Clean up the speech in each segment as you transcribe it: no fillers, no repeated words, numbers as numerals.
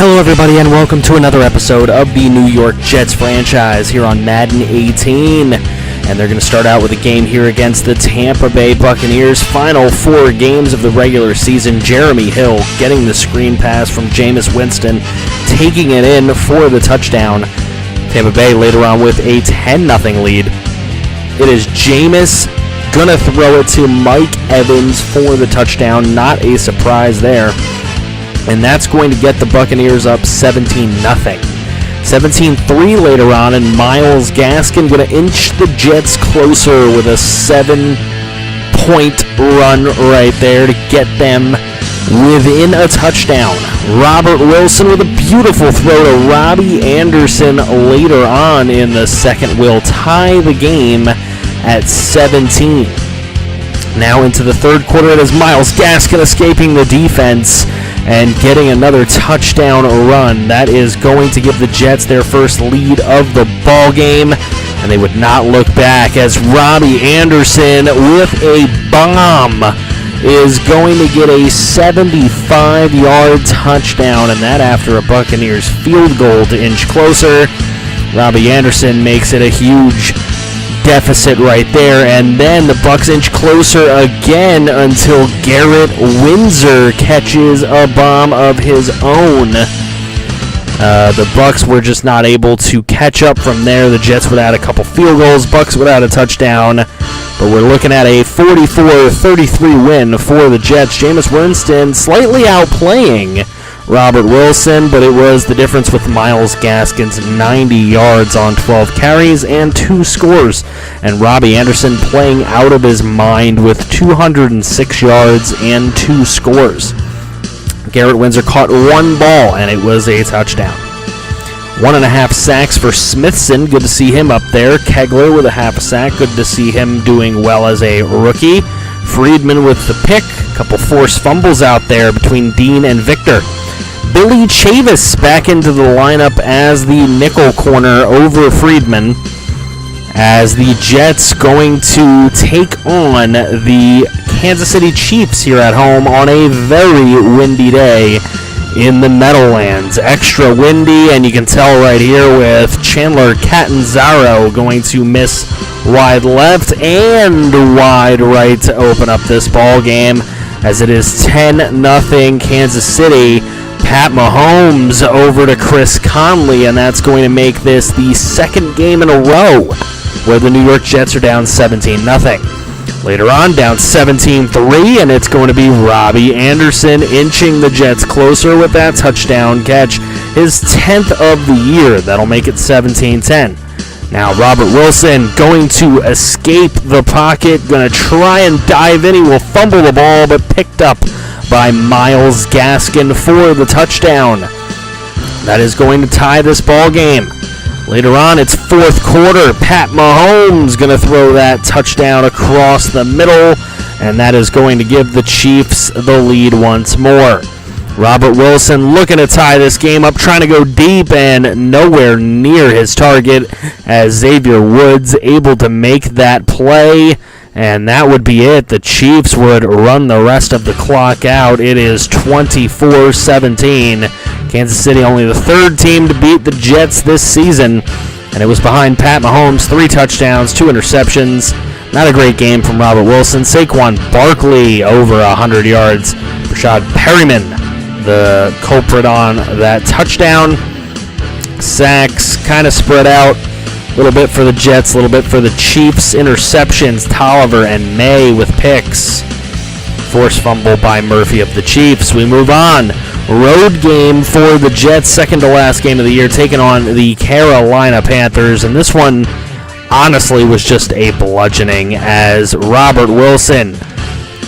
Hello everybody and welcome to another episode of the New York Jets franchise here on Madden 18. And they're going to start out with a game here against the Tampa Bay Buccaneers. Final 4 games of the regular season. Jeremy Hill getting the screen pass from Jameis Winston, taking it in for the touchdown. Tampa Bay later on with a 10-0 lead. It is Jameis going to throw it to Mike Evans for the touchdown. Not a surprise there. And that's going to get the Buccaneers up 17-0. 17-3 later on, and Myles Gaskin going to inch the Jets closer with a 7-point run right there to get them within a touchdown. Robert Wilson with a beautiful throw to Robbie Anderson later on in the second will tie the game at 17. Now into the third quarter, it is Myles Gaskin escaping the defense and getting another touchdown run. That is going to give the Jets their first lead of the ball game, and they would not look back as Robbie Anderson with a bomb is going to get a 75-yard touchdown, and that after a Buccaneers field goal to inch closer. Robbie Anderson makes it a huge deficit right there, and then the Bucs inch closer again until Garrett Windsor catches a bomb of his own. The Bucs were just not able to catch up from there. The Jets would add a couple field goals, Bucs would add a touchdown, but we're looking at a 44-33 win for the Jets. Jameis Winston slightly outplaying Robert Wilson, but it was the difference with Myles Gaskin's 90 yards on 12 carries and 2 scores, and Robbie Anderson playing out of his mind with 206 yards and 2 scores. Garrett Windsor caught 1 ball, and it was a touchdown. 1.5 sacks for Smithson. Good to see him up there. Kegler with a half a sack. Good to see him doing well as a rookie. Friedman with the pick. A couple forced fumbles out there between Dean and Victor. Billy Chavis back into the lineup as the nickel corner over Friedman, as the Jets going to take on the Kansas City Chiefs here at home on a very windy day in the Meadowlands. Extra windy, and you can tell right here with Chandler Catanzaro going to miss wide left and wide right to open up this ball game, as it is 10-0 Kansas City. Pat Mahomes over to Chris Conley, and that's going to make this the second game in a row where the New York Jets are down 17-0. Later on, down 17-3, and it's going to be Robbie Anderson inching the Jets closer with that touchdown catch, his 10th of the year. That'll make it 17-10. Now Robert Wilson going to escape the pocket, going to try and dive in. He will fumble the ball, but picked up by Myles Gaskin for the touchdown. That is going to tie this ball game. Later on, it's fourth quarter. Pat Mahomes going to throw that touchdown across the middle, and that is going to give the Chiefs the lead once more. Robert Wilson looking to tie this game up, trying to go deep and nowhere near his target, as Xavier Woods able to make that play. And that would be it. The Chiefs would run the rest of the clock out. It is 24-17. Kansas City only the third team to beat the Jets this season. And it was behind Pat Mahomes. 3 touchdowns, 2 interceptions. Not a great game from Robert Wilson. Saquon Barkley over 100 yards. Rashad Perryman, the culprit on that touchdown. Sacks kind of spread out. A little bit for the Jets, a little bit for the Chiefs. Interceptions, Tolliver and May with picks. Forced fumble by Murphy of the Chiefs. We move on. Road game for the Jets, second to last game of the year, taking on the Carolina Panthers. And this one, honestly, was just a bludgeoning, as Robert Wilson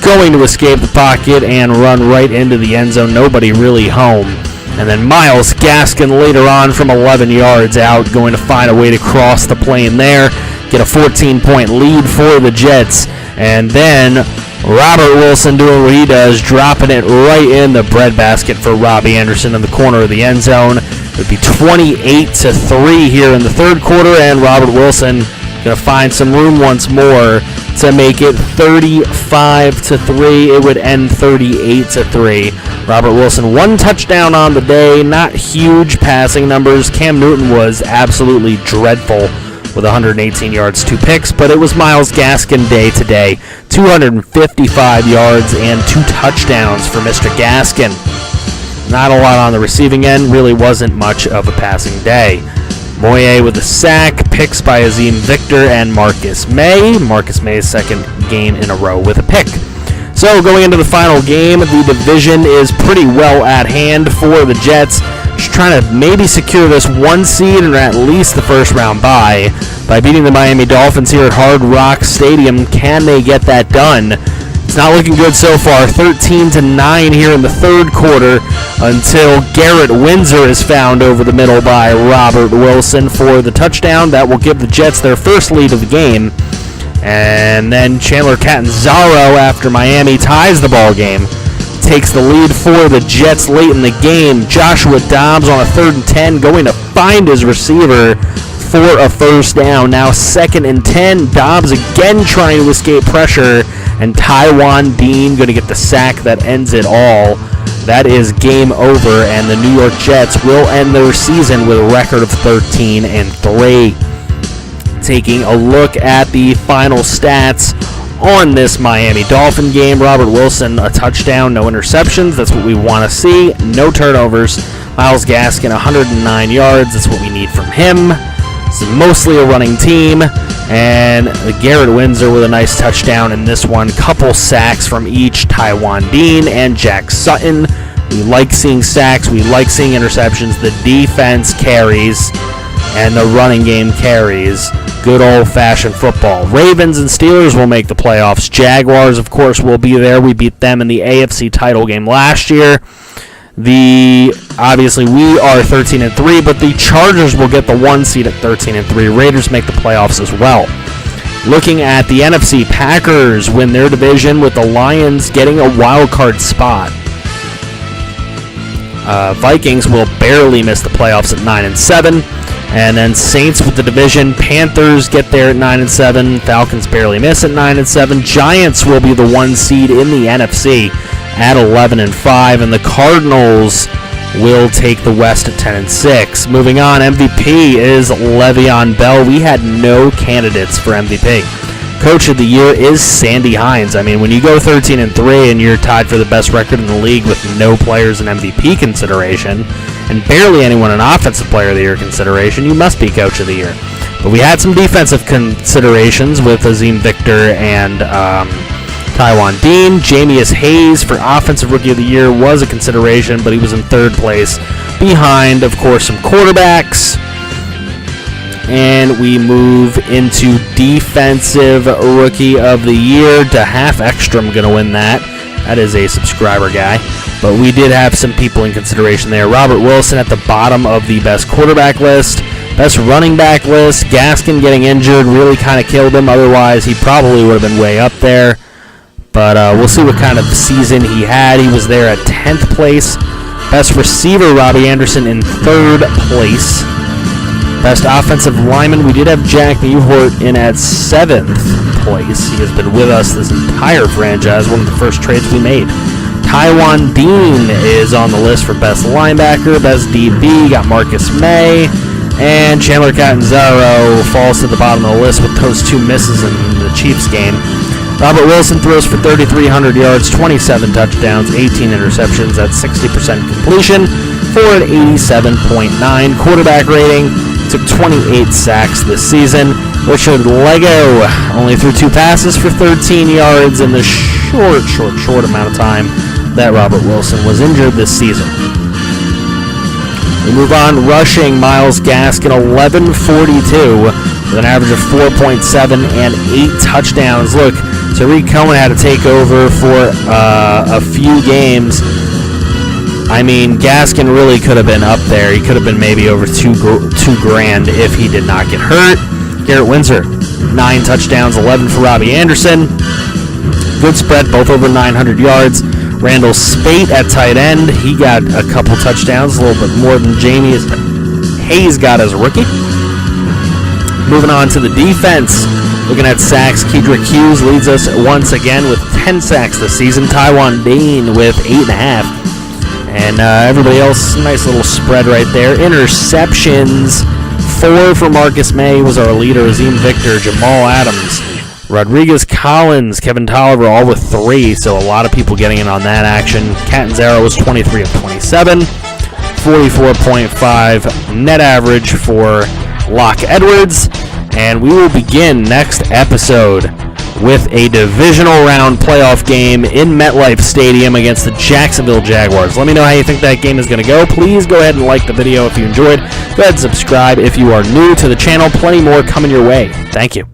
going to escape the pocket and run right into the end zone. Nobody really home. And then Myles Gaskin later on from 11 yards out, going to find a way to cross the plane there, get a 14-point lead for the Jets. And then Robert Wilson doing what he does, dropping it right in the breadbasket for Robbie Anderson in the corner of the end zone. It would be 28-3 here in the third quarter, and Robert Wilson going to find some room once more to make it 35-3. It would end 38-3. Robert Wilson, 1 touchdown on the day. Not huge passing numbers. Cam Newton was absolutely dreadful with 118 yards, 2 picks, but it was Myles Gaskin day today. 255 yards and 2 touchdowns for Mr. Gaskin. Not a lot on the receiving end. Really wasn't much of a passing day. Moye with a sack, picks by Azim Victor and Marcus May. Marcus May's second game in a row with a pick. So going into the final game, the division is pretty well at hand for the Jets. Just trying to maybe secure this 1 seed or at least the first round bye. By beating the Miami Dolphins here at Hard Rock Stadium, can they get that done? It's not looking good so far. 13-9 here in the third quarter until Garrett Windsor is found over the middle by Robert Wilson for the touchdown. That will give the Jets their first lead of the game. And then Chandler Catanzaro, after Miami ties the ball game, takes the lead for the Jets late in the game. Joshua Dobbs on a 3rd and 10 going to find his receiver for a first down. Now 2nd and 10. Dobbs again trying to escape pressure, and Tywan Dean going to get the sack that ends it all. That is game over, and the New York Jets will end their season with a record of 13-3. Taking a look at the final stats on this Miami Dolphin game. Robert Wilson, a touchdown, no interceptions. That's what we want to see. No turnovers. Myles Gaskin, 109 yards. That's what we need from him. It's mostly a running team. And Garrett Windsor with a nice touchdown in this one. Couple sacks from each, Tywan Dean and Jack Sutton. We like seeing sacks. We like seeing interceptions. The defense carries, and the running game carries. Good old-fashioned football. Ravens and Steelers will make the playoffs. Jaguars, of course, will be there. We beat them in the AFC title game last year. Obviously, we are 13-3, but the Chargers will get the 1 seed at 13-3. Raiders make the playoffs as well. Looking at the NFC, Packers win their division with the Lions getting a wild card spot. Vikings will barely miss the playoffs at 9-7. And then Saints with the division. Panthers get there at 9-7. Falcons barely miss at 9-7. Giants will be the 1 seed in the NFC at 11-5. And the Cardinals will take the West at 10-6. Moving on, MVP is Le'Veon Bell. We had no candidates for MVP. Coach of the year is Sandy Hines. I mean, when you go 13-3 and you're tied for the best record in the league with no players in MVP consideration and barely anyone in Offensive Player of the Year consideration, you must be Coach of the Year. But we had some defensive considerations with Azim Victor and Tywan Dean. Jamius Hayes for Offensive Rookie of the Year was a consideration, but he was in 3rd place behind, of course, some quarterbacks. And we move into Defensive Rookie of the Year. DeHalf Ekstrom going to win that. That is a subscriber guy. But we did have some people in consideration there. Robert Wilson at the bottom of the best quarterback list. Best running back list. Gaskin getting injured really kind of killed him. Otherwise, he probably would have been way up there. But we'll see what kind of season he had. He was there at 10th place. Best receiver, Robbie Anderson, in 3rd place. Best offensive lineman, we did have Jack Newhart in at 7th place. He has been with us this entire franchise, one of the first trades we made. Tywan Dean is on the list for best linebacker. Best DB, got Marcus May. And Chandler Catanzaro falls to the bottom of the list with those 2 misses in the Chiefs game. Robert Wilson throws for 3,300 yards, 27 touchdowns, 18 interceptions. That's 60% completion for an 87.9 quarterback rating. Took 28 sacks this season. Richard Lego only threw 2 passes for 13 yards in the short amount of time that Robert Wilson was injured this season. We move on. Rushing, Myles Gaskin, 1142 with an average of 4.7 and 8 touchdowns. Look, Tariq Cohen had to take over for a few games. I mean, Gaskin really could have been up there. He could have been maybe over $2,000 if he did not get hurt. Garrett Windsor, 9 touchdowns, 11 for Robbie Anderson. Good spread, both over 900 yards. Randall Spate at tight end. He got a couple touchdowns, a little bit more than Hayes got as a rookie. Moving on to the defense. Looking at sacks, Kedrick Hughes leads us once again with 10 sacks this season. Tywan Dane with 8.5. And everybody else, nice little spread right there. Interceptions, 4 for Marcus May was our leader. Azim Victor, Jamal Adams, Rodriguez Collins, Kevin Tolliver, all with 3. So a lot of people getting in on that action. Catanzaro was 23 of 27. 44.5 net average for Locke Edwards. And we will begin next episode with a divisional round playoff game in MetLife Stadium against the Jacksonville Jaguars. Let me know how you think that game is going to go. Please go ahead and like the video if you enjoyed. Go ahead and subscribe if you are new to the channel. Plenty more coming your way. Thank you.